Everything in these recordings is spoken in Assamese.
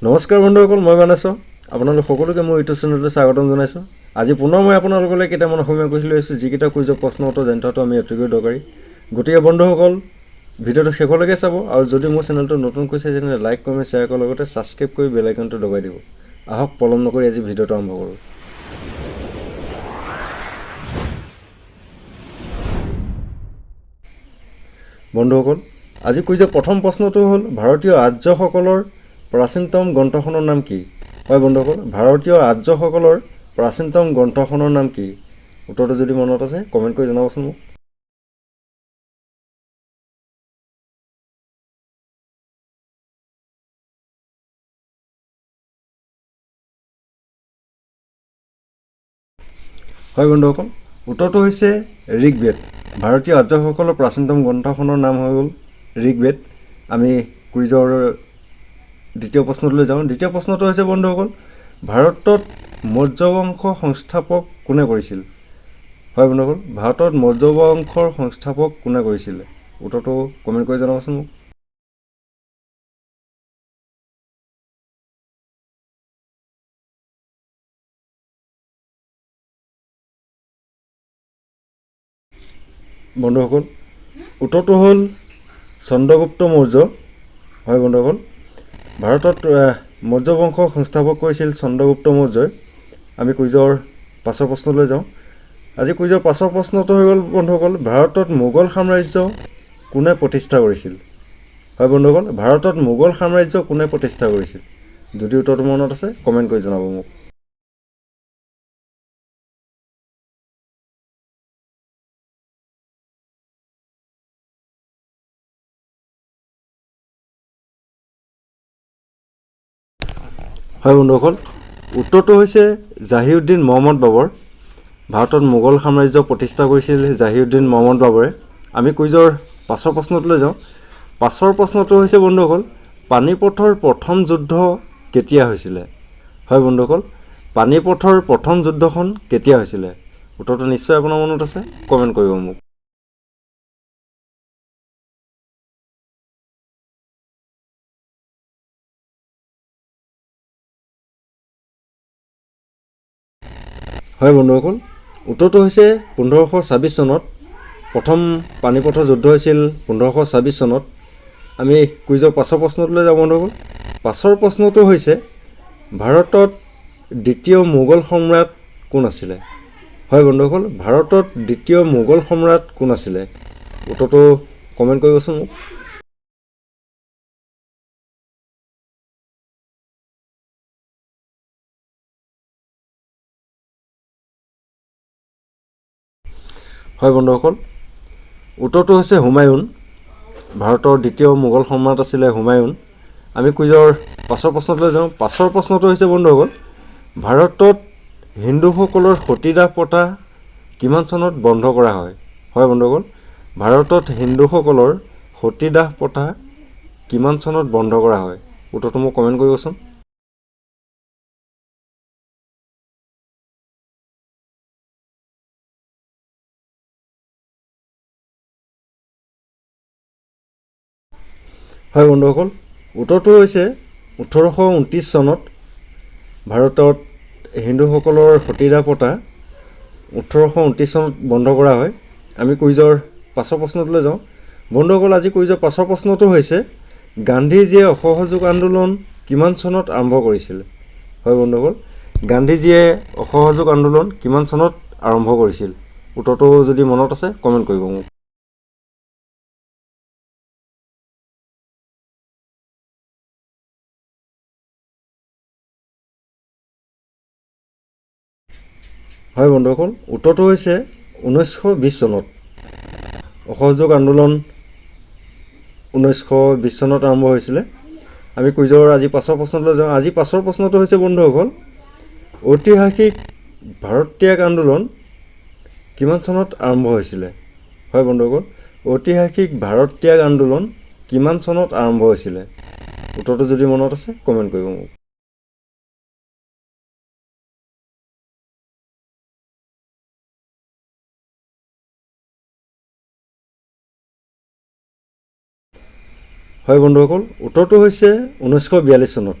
নমস্কাৰ বন্ধুসকল, মই মানস। আপোনালোক সকলোকে মোৰ ইউটিউব চেনেললৈ স্বাগতম জনাইছোঁ। আজি পুনৰ মই আপোনালোকলৈ কেইটামান অসমীয়া কুইজ লৈ আহিছোঁ, যিকেইটা কুইজৰ প্ৰশ্ন উত্তৰ জানি থোৱাটো আমি অতিকৈ দৰকাৰী। গতিকে বন্ধুসকল, ভিডিঅ'টো শেষলৈকে চাব, আৰু যদি মোৰ চেনেলটো নতুনকৈ চাই তেনেহ'লে লাইক, কমেণ্ট, শ্বেয়াৰ কৰাৰ লগতে ছাবস্ক্ৰাইব কৰি বেল আইকনটো দবাই দিব। আহক পলম নকৰি আজি ভিডিঅ'টো আৰম্ভ কৰোঁ। বন্ধুসকল, আজি কুইজৰ প্ৰথম প্ৰশ্নটো হ'ল ভাৰতীয় আৰ্যসকলৰ প্ৰাচীনতম গ্ৰন্থখনৰ নাম কি? হয় বন্ধুসকল, ভাৰতীয় আৰ্যসকলৰ প্ৰাচীনতম গ্ৰন্থখনৰ নাম কি? উত্তৰটো যদি মনত আছে কমেণ্ট কৰি জনাবচোন মোক। হয় বন্ধুসকল, উত্তৰটো হৈছে ঋগ্বেদ। ভাৰতীয় আৰ্যসকলৰ প্ৰাচীনতম গ্ৰন্থখনৰ নাম হৈ গ'ল ঋগ্বেদ। আমি কুইজৰ দ্বিতীয় প্ৰশ্নটোলৈ যাওঁ। দ্বিতীয় প্ৰশ্নটো হৈছে বন্ধুসকল, ভাৰতত মৌৰ্য বংশ সংস্থাপক কোনে কৰিছিল? হয় বন্ধুসকল, ভাৰতত মৌৰ্য বংশৰ সংস্থাপক কোনে কৰিছিল? উত্তৰটো কমেণ্ট কৰি জনাবচোন মোক। বন্ধুসকল, উত্তৰটো হ'ল চন্দ্ৰগুপ্ত মৌৰ্য। হয় বন্ধুসকল, ভাৰতত মৌৰ্য বংশৰ সংস্থাপক কৰিছিল চন্দ্ৰগুপ্ত মৌৰ্যই। আমি কুইজৰ পাছৰ প্ৰশ্নলৈ যাওঁ। আজি কুইজৰ পাছৰ প্ৰশ্নটো হৈ গ'ল বন্ধুসকল, ভাৰতত মোগল সাম্ৰাজ্য কোনে প্ৰতিষ্ঠা কৰিছিল? হয় বন্ধুসকল, ভাৰতত মোগল সাম্ৰাজ্য কোনে প্ৰতিষ্ঠা কৰিছিল? যদি উত্তৰটো মনত আছে কমেণ্ট কৰি জনাব মোক। হয় বন্ধুসকল, উত্তৰটো হৈছে জাহিউদ্দিন মহম্মদ বাবৰ। ভাৰতত মোগল সাম্ৰাজ্য প্ৰতিষ্ঠা কৰিছিল জাহিউদ্দিন মহম্মদ বাবৰে। আমি কুইজৰ পাছৰ প্ৰশ্নটোলৈ যাওঁ। পাছৰ প্ৰশ্নটো হৈছে বন্ধুসকল, পানিপথৰ প্ৰথম যুদ্ধ কেতিয়া হৈছিলে? হয় বন্ধুসকল, পানিপথৰ প্ৰথম যুদ্ধখন কেতিয়া হৈছিলে? উত্তৰটো নিশ্চয় আপোনাৰ মনত আছে, কমেণ্ট কৰিব মোক। হয় বন্ধুসকল, উত্তৰটো হৈছে 1526 চনত। প্ৰথম পানিপথৰ যুদ্ধ হৈছিল 1526 চনত। আমি কুইজৰ পাছৰ প্ৰশ্নটোলৈ যাওঁ বন্ধুসকল। পাছৰ প্ৰশ্নটো হৈছে, ভাৰতত দ্বিতীয় মোগল সম্ৰাট কোন আছিলে? হয় বন্ধুসকল, ভাৰতত দ্বিতীয় মোগল সম্ৰাট কোন আছিলে? উত্তৰটো কমেণ্ট কৰিবচোন মোক। হয় বন্ধুসকল, উত্তৰটো হৈছে হুমায়ুন। ভাৰতৰ দ্বিতীয় মোগল সম্ৰাট আছিলে হুমায়ুন। আমি কুইজৰ পাছৰ প্ৰশ্নটোলৈ যাওঁ। পাছৰ প্ৰশ্নটো হৈছে বন্ধুসকল, ভাৰতত হিন্দুসকলৰ সতীদাহ প্ৰথা কিমান চনত বন্ধ কৰা হয়? হয় বন্ধুসকল, ভাৰতত হিন্দুসকলৰ সতীদাহ প্ৰথা কিমান চনত বন্ধ কৰা হয়? উত্তৰটো মোক কমেণ্ট কৰিবচোন। হয় বন্ধুসকল, উত্তৰটো হৈছে 1829 চনত। ভাৰতত হিন্দুসকলৰ সতীদাহ প্ৰথা 1829 চনত বন্ধ কৰা হয়। আমি কুইজৰ পাছৰ প্ৰশ্নটোলৈ যাওঁ। বন্ধুসকল, আজি কুইজৰ পাছৰ প্ৰশ্নটো হৈছে, গান্ধীজীয়ে অসহযোগ আন্দোলন কিমান চনত আৰম্ভ কৰিছিল? হয় বন্ধুসকল, গান্ধীজীয়ে অসহযোগ আন্দোলন কিমান চনত আৰম্ভ কৰিছিল? উত্তৰটো যদি মনত আছে কমেণ্ট কৰিব মোক। হয় বন্ধুসকল, উত্তৰটো হৈছে 1920 চনত। অসহযোগ আন্দোলন 1920 চনত আৰম্ভ হৈছিলে। আমি কুইজৰ আজি পাছৰ প্ৰশ্নলৈ যাওঁ। আজি পাছৰ প্ৰশ্নটো হৈছে বন্ধুসকল, ঐতিহাসিক ভাৰত ত্যাগ আন্দোলন কিমান চনত আৰম্ভ হৈছিলে? হয় বন্ধুসকল, ঐতিহাসিক ভাৰত ত্যাগ আন্দোলন কিমান চনত আৰম্ভ হৈছিলে? উত্তৰটো যদি মনত আছে কমেণ্ট কৰিব মোক। হয় বন্ধুসকল, উত্তৰটো হৈছে 1942 চনত।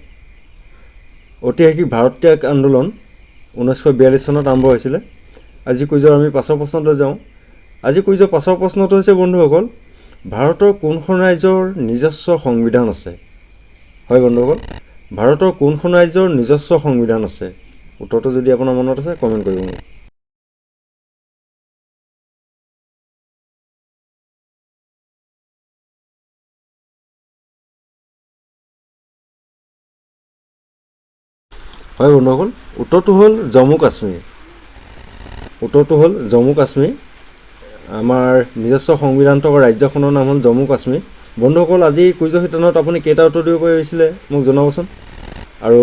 ঐতিহাসিক ভাৰত ত্যাগ আন্দোলন 1942 চনত আৰম্ভ হৈছিলে। আজি কুইজৰ আমি 5ৰ প্ৰশ্নলৈ যাওঁ। আজি কুইজৰ 5ৰ প্ৰশ্নটো হৈছে বন্ধুসকল, ভাৰতৰ কোনখন ৰাজ্যৰ নিজস্ব সংবিধান আছে? হয় বন্ধুসকল, ভাৰতৰ কোনখন ৰাজ্যৰ নিজস্ব সংবিধান আছে? উত্তৰটো যদি আপোনাৰ মনত আছে কমেণ্ট কৰিব মোক। হয় বন্ধুসকল, উত্তৰটো হ'ল জম্মু কাশ্মীৰ। উত্তৰটো হ'ল জম্মু কাশ্মীৰ। আমাৰ নিজস্ব সংবিধান থকা ৰাজ্যখনৰ নাম হ'ল জম্মু কাশ্মীৰ। বন্ধুসকল, আজি কুইজৰ শিতানত আপুনি কেইটা উত্তৰ দিব পাৰিছিলে মোক জনাবচোন। আৰু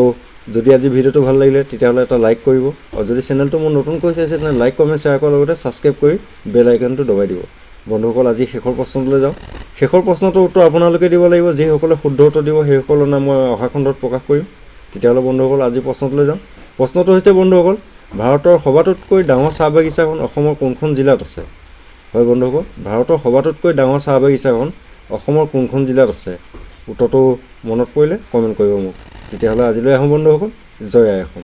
যদি আজি ভিডিঅ'টো ভাল লাগিলে তেতিয়াহ'লে এটা লাইক কৰিব, আৰু যদি চেনেলটো মোৰ নতুনকৈ চাইছে তেনে লাইক কমেণ্ট শ্বেয়াৰ কৰাৰ লগতে ছাবস্ক্ৰাইব কৰি বেল আইকনটো দবাই দিব। বন্ধুসকল, আজি শেষৰ প্ৰশ্নটোলৈ যাওঁ। শেষৰ প্ৰশ্নটোৰ উত্তৰ আপোনালোকে দিব লাগিব। যিসকলে শুদ্ধ উত্তৰ দিব সেইসকলৰ নাম মই অহা খণ্ডত প্ৰকাশ কৰিম। তেতিয়াহ'লে বন্ধুসকল আজি প্ৰশ্নটোলৈ যাওঁ। প্ৰশ্নটো হৈছে বন্ধুসকল, ভাৰতৰ সবাতোতকৈ ডাঙৰ চাহ বাগিচাখন অসমৰ কোনখন জিলাত আছে? হয় বন্ধুসকল, ভাৰতৰ সবাতোতকৈ ডাঙৰ চাহ বাগিচাখন অসমৰ কোনখন জিলাত আছে? উত্তৰটো মনত পৰিলে কমেণ্ট কৰিব মোক। তেতিয়াহ'লে আজিলৈ আহোঁ বন্ধুসকল, জয় আই অসম।